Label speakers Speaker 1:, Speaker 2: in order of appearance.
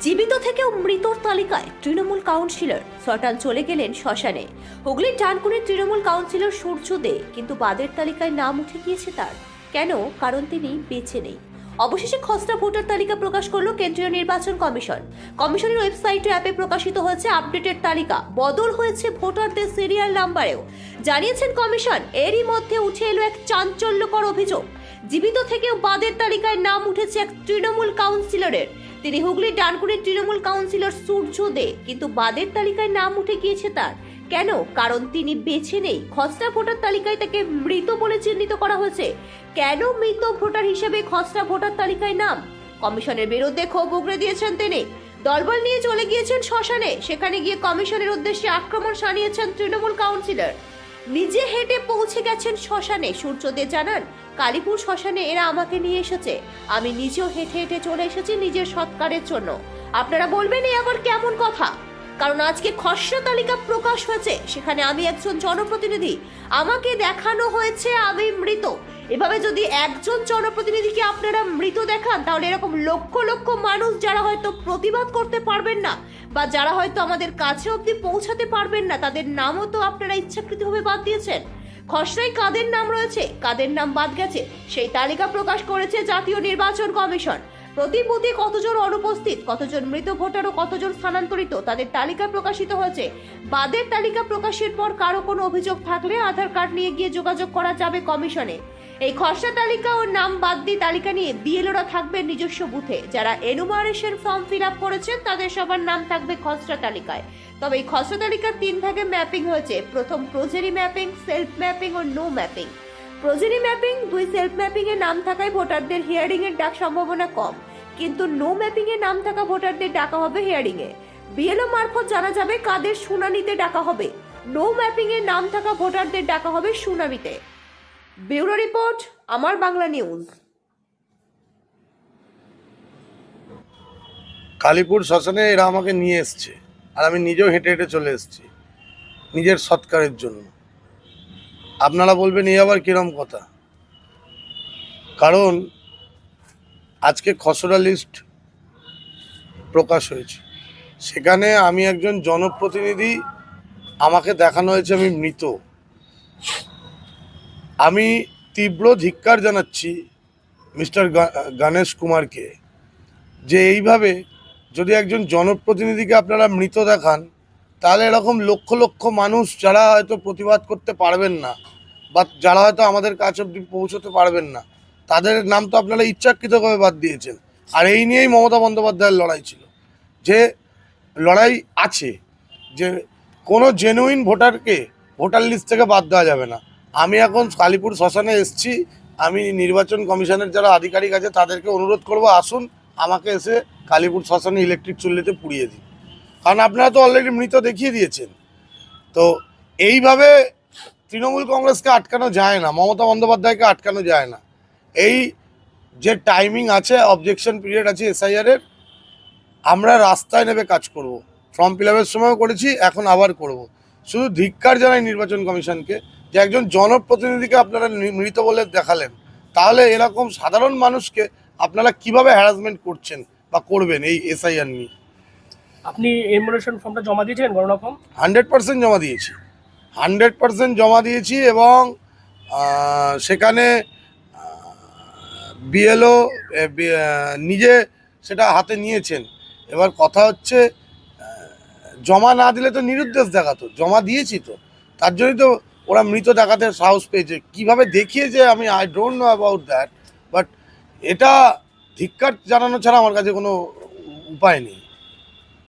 Speaker 1: জীবিত থেকেও মৃতর তালিকায় তৃণমূল কাউন্সিলর সটান চলে গেলেন শ্মশানে। হুগলির ডানকুনির তৃণমূল কাউন্সিলর সূর্য দে কিন্তু বাদের তালিকায় নাম উঠে গিয়েছে তার। কেন? কারণ তিনি বেঁচে নেই। অবশেষে খসড়া ভোটার তালিকা প্রকাশ করল কেন্দ্রীয় নির্বাচন কমিশন। কমিশনের ওয়েবসাইট ও অ্যাপে প্রকাশিত হয়েছে আপডেটেড তালিকা। বদল হয়েছে ভোটারদের সিরিয়াল নাম্বারেও, জানিয়েছেন কমিশন। এরই মধ্যে উঠে এলো এক চাঞ্চল্যকর অভিযোগ। জীবিত থেকেও বাদের তালিকায় নাম উঠেছে এক তৃণমূল কাউন্সিলরের। তিনি হুগলির ডানকুনির তৃণমূল কাউন্সিলর সূর্য দে, কিন্তু বাদের তালিকায় নাম উঠে গিয়েছে তার। কেন? কারণ তিনি বেঁচে নেই। খসড়া ভোটার তালিকায় তাকে মৃত বলে চিহ্নিত করা হয়েছে। কেন মৃত ভোটার হিসেবে খসড়া ভোটার তালিকায় নাম? কমিশনের বিরুদ্ধে ক্ষোভ উগরে দিয়েছেন তিনি। দলবল নিয়ে চলে গিয়েছেন শ্মশানে। সেখানে গিয়ে কমিশনের উদ্দেশ্যে আক্রমণ শানিয়েছেন তৃণমূল কাউন্সিলর। নিজে হেঁটে পৌঁছে গেছেন শ্মশানে। সূর্য দে জানান, কালীপুর শ্মশানে এরা আমাকে নিয়ে এসেছে। আমি নিজেও হেঁটে হেঁটে চলে এসেছি নিজের সৎকারের জন্য। আপনারা বলবেন এই আবার কেমন কথা? কারণ আজকে খসড়া তালিকা প্রকাশ হয়েছে, সেখানে আমি একজন জনপ্রতিনিধি। আমাকে দেখানো হয়েছে আমি মৃত। এভাবে যদি একজন জনপ্রতিনিধিকে আপনারা মৃত দেখান, তাহলে এরকম লক্ষ লক্ষ মানুষ যারা হয়তো প্রতিবাদ করতে পারবেন না বা যারা হয়তো আমাদের কাছে অবধি পৌঁছাতে পারবেন না, তাদের নামও তো আপনারা ইচ্ছাকৃতভাবে বাদ দিয়েছেন। খসড়ায় কাদের নাম রয়েছে, কাদের নাম বাদ গেছে, সেই তালিকা প্রকাশ করেছে জাতীয় নির্বাচন কমিশন। প্রতি বুথে কতজন অনুপস্থিত, কতজন মৃত ভোটার ও কতজন স্থানান্তরিত, তাদের তালিকা প্রকাশিত হয়েছে। বাদের তালিকা প্রকাশের পর কারো কোনো অভিযোগ থাকলে আধার কার্ড নিয়ে গিয়ে যোগাযোগ করা যাবে কমিশনে। এই খসড়া তালিকা ও নাম বাদ দিয়ে তালিকা নিয়ে বিএলওরা থাকবেন নিজস্ব বুথে। যারা এনুমারেশন ফর্ম ফিল আপ করেছেন তাদের সবার নাম থাকবে খসড়া তালিকায়। তবে এই খসড়া তালিকার 3 ভাগে ম্যাপিং হয়েছে। প্রথম প্রোজেরি ম্যাপিং, সেলফ ম্যাপিং ও no mapping. Progeny mapping 2, self mapping এ নাম থাকায় ভোটারদের হিয়ারিং এর ডাক সম্ভাবনা কম, কিন্তু নো ম্যাপিং এ নাম থাকা ভোটারদের ডাকা হবে হিয়ারিং এ। বিএলও মারফত জানা যাবে কাদের শুনানিতে ডাকা হবে। নো ম্যাপিং এ নাম থাকা ভোটারদের ডাকা হবে শুনানিতে। ব্যুরো রিপোর্ট, আমার বাংলা নিউজ।
Speaker 2: কালীপুর শ্মশানে এরা আমাকে নিয়ে এসছে, আর আমি নিজেও হেঁটে হেঁটে চলে এসেছি নিজের সৎকারের জন্য। আপনারা বলবেন এই আবার কিরম কথা? কারণ আজকে খসড়া লিস্ট প্রকাশ হয়েছে, সেখানে আমি একজন জনপ্রতিনিধি, আমাকে দেখানো হয়েছে আমি মৃত। আমি তীব্র ধিক্কার জানাচ্ছি মিস্টার গণেশ কুমারকে, যে এইভাবে যদি একজন জনপ্রতিনিধিকে আপনারা মৃত দেখান, তাহলে এরকম লক্ষ লক্ষ মানুষ যারা হয়তো প্রতিবাদ করতে পারবেন না বা যারা হয়তো আমাদের কাছে অবধি পৌঁছতে পারবেন না, তাদের নাম তো আপনারা ইচ্ছাকৃতভাবে বাদ দিয়েছেন। আর এই নিয়েই মমতা বন্দ্যোপাধ্যায়ের লড়াই ছিল, যে লড়াই আছে যে কোনো জেনুইন ভোটারকে ভোটার লিস্ট থেকে বাদ দেওয়া যাবে না। আমি এখন কালীপুর শ্মশানে এসেছি। আমি নির্বাচন কমিশনের যারা আধিকারিক আছে তাদেরকে অনুরোধ করব, আসুন আমাকে এসে কালীপুর শ্মশানে ইলেকট্রিক চুল্লিতে পুড়িয়ে দিন। কারণ আপনারা তো অলরেডি মৃত দেখিয়ে দিয়েছেন। তো এইভাবে তৃণমূল কংগ্রেসকে আটকানো যায় না, মমতা বন্দ্যোপাধ্যায়কে আটকানো যায় না। এই যে টাইমিং আছে, অবজেকশন পিরিয়ড আছে এসআইআরের, আমরা রাস্তায় নেমে কাজ করব। ফর্ম ফিল আপের সময়ও করেছি, এখন আবার করব। শুধু ধিক্কার জানাই নির্বাচন কমিশনকে, যে একজন জনপ্রতিনিধিকে আপনারা মৃত বলে দেখালেন, তাহলে এরকম সাধারণ মানুষকে আপনারা কিভাবে হ্যারাসমেন্ট করছেন বা করবেন এই এসআইআর নিয়ে?
Speaker 3: আপনি এনমোলেশন ফর্মটা জমা দিয়েছেন, গণনা ফর্ম?
Speaker 2: 100% জমা দিয়েছি, 100% জমা দিয়েছি। এবং সেখানে বিএলও নিজে সেটা হাতে নিয়েছেন। এবার কথা হচ্ছে, জমা না দিলে তো নিরুদ্দেশ দেখাতো, জমা দিয়েছি তো, তার জন্যই তো ওরা মৃত দেখাতে সাহস পেয়েছে। কীভাবে দেখিয়েছে আমি I don't know about that, but এটা ধিক্কার জানানো ছাড়া আমার কাছে কোনো উপায় নেই।